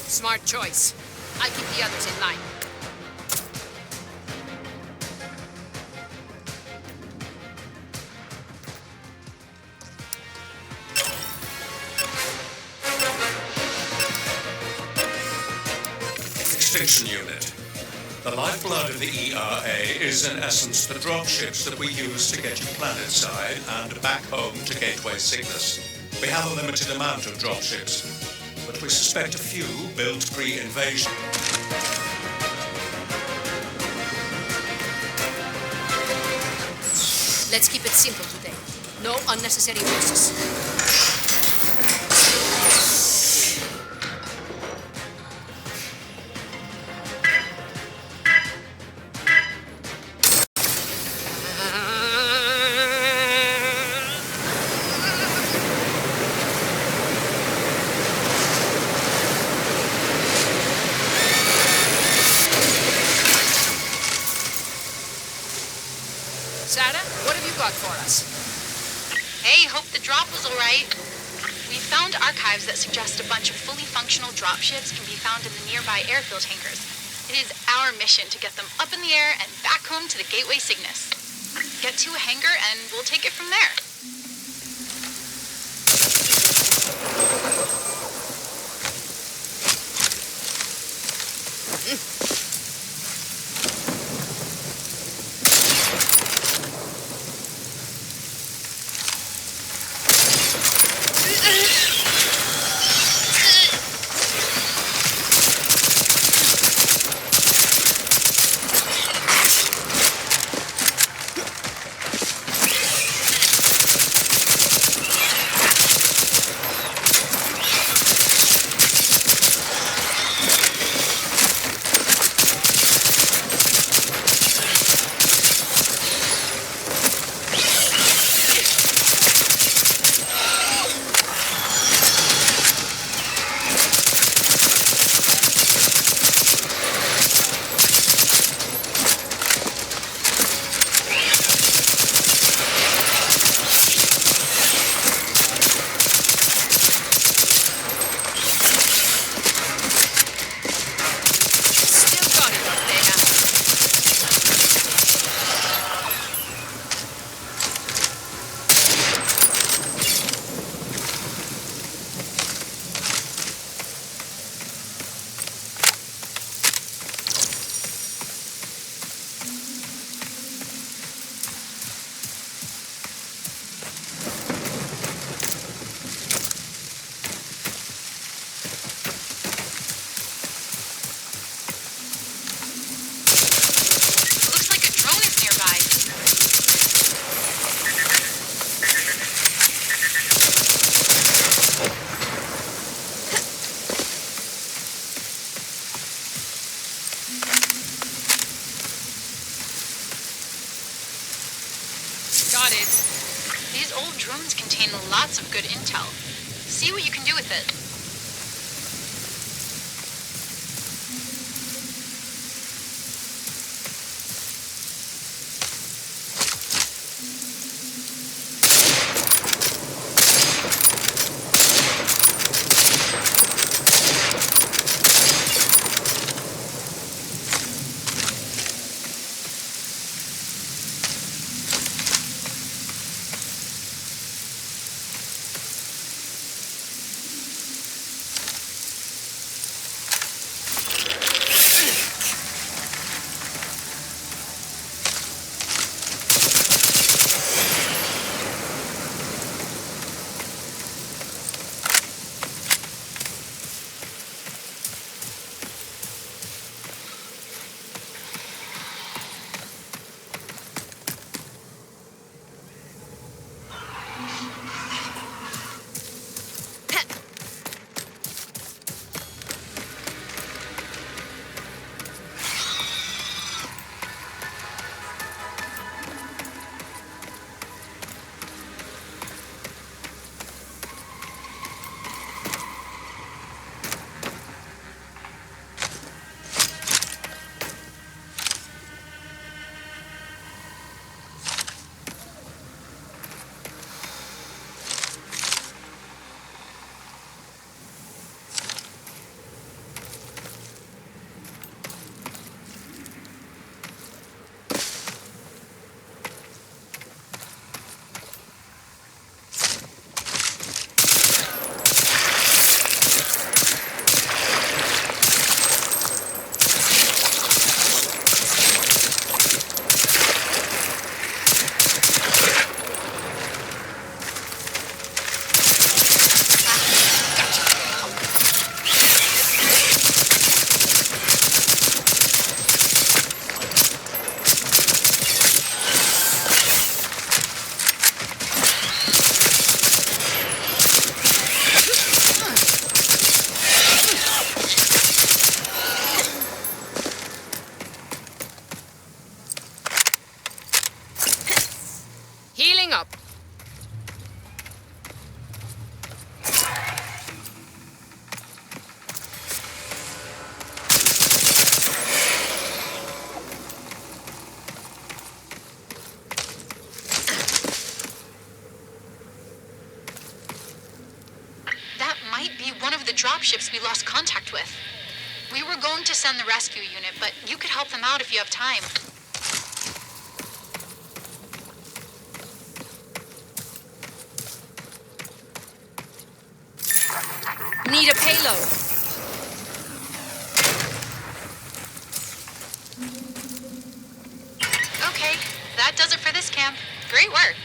Smart choice. I'll keep the others in line. Extinction Unit. The lifeblood of the ERA is in essence the dropships that we use to get you planetside and back home to Gateway Cygnus. We have a limited amount of dropships, but we suspect a few built pre-invasion. Let's keep it simple today. No unnecessary risks. Sarah, what have you got for us? Hey, hope the drop was alright. We found archives that suggest a bunch of fully functional dropships can be found in the nearby airfield hangars. It is our mission to get them up in the air and back home to the Gateway Cygnus. Get to a hangar and we'll take it from there. Got it. These old drones contain lots of good intel. See what you can do with it. the dropships we lost contact with. We were going to send the rescue unit, but you could help them out if you have time. Need a payload. Okay, that does it for this camp. Great work.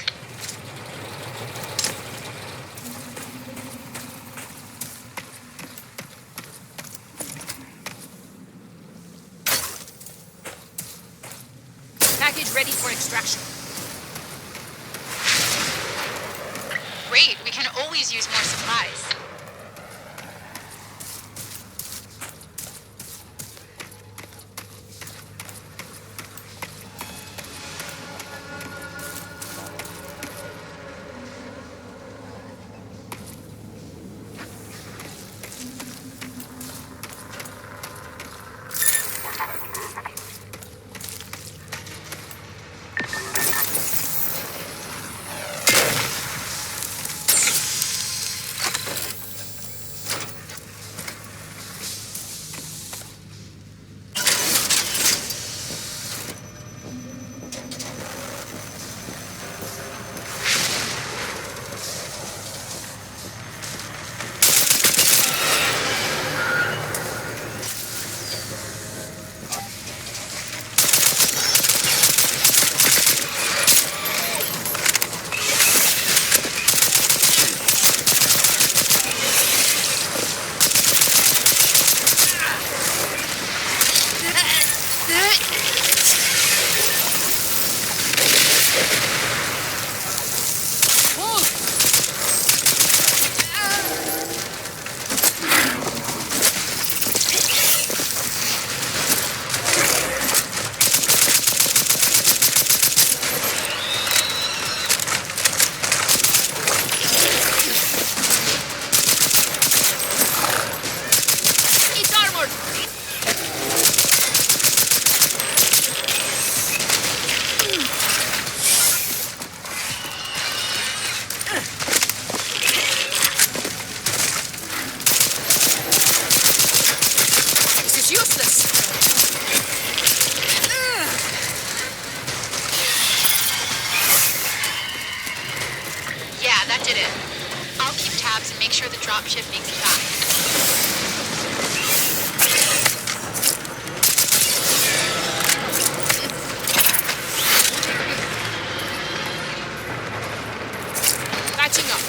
Package ready for extraction. Great, we can always use more supplies. That did it. I'll keep tabs and make sure the dropship makes it back. Patching up.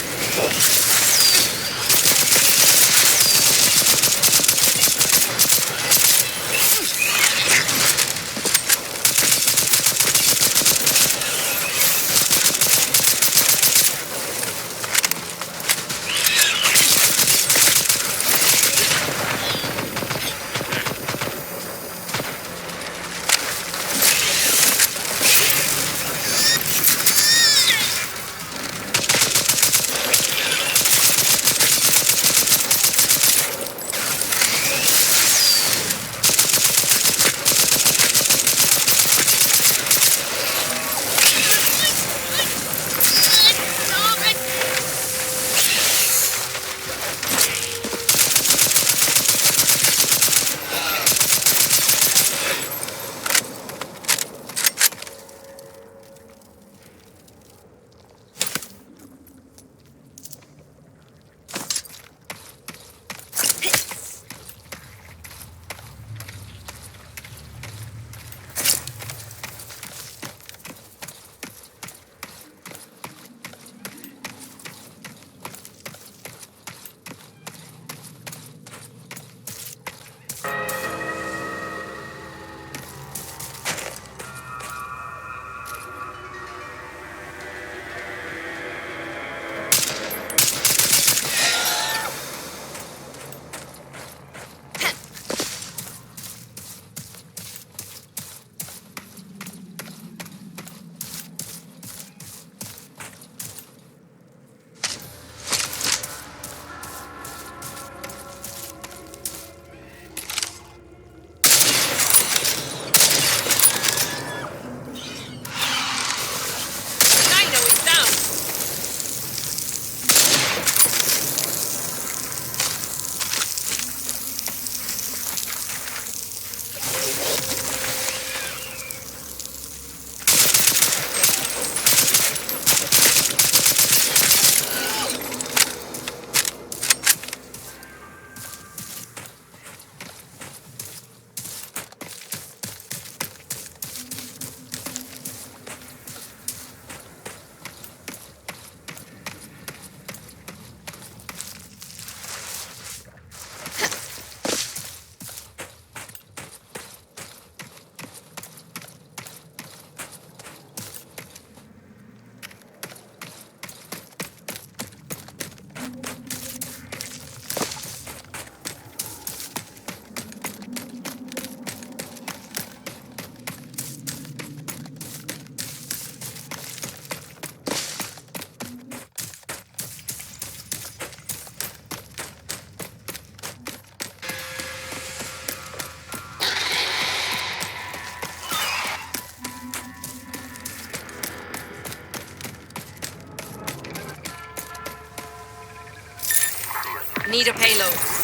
Need a payload.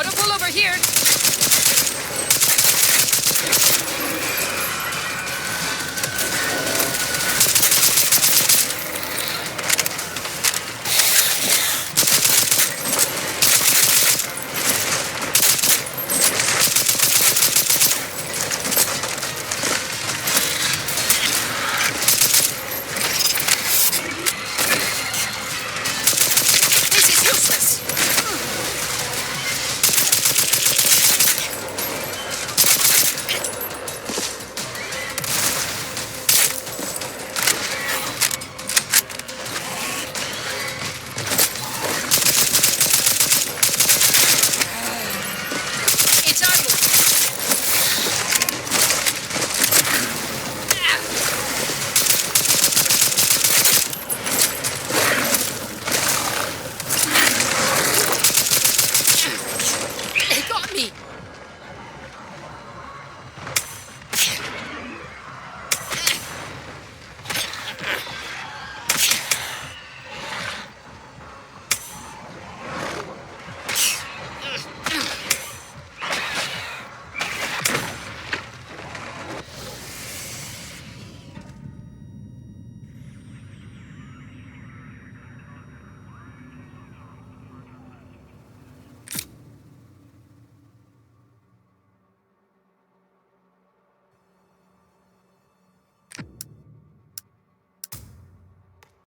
Got a pull over here.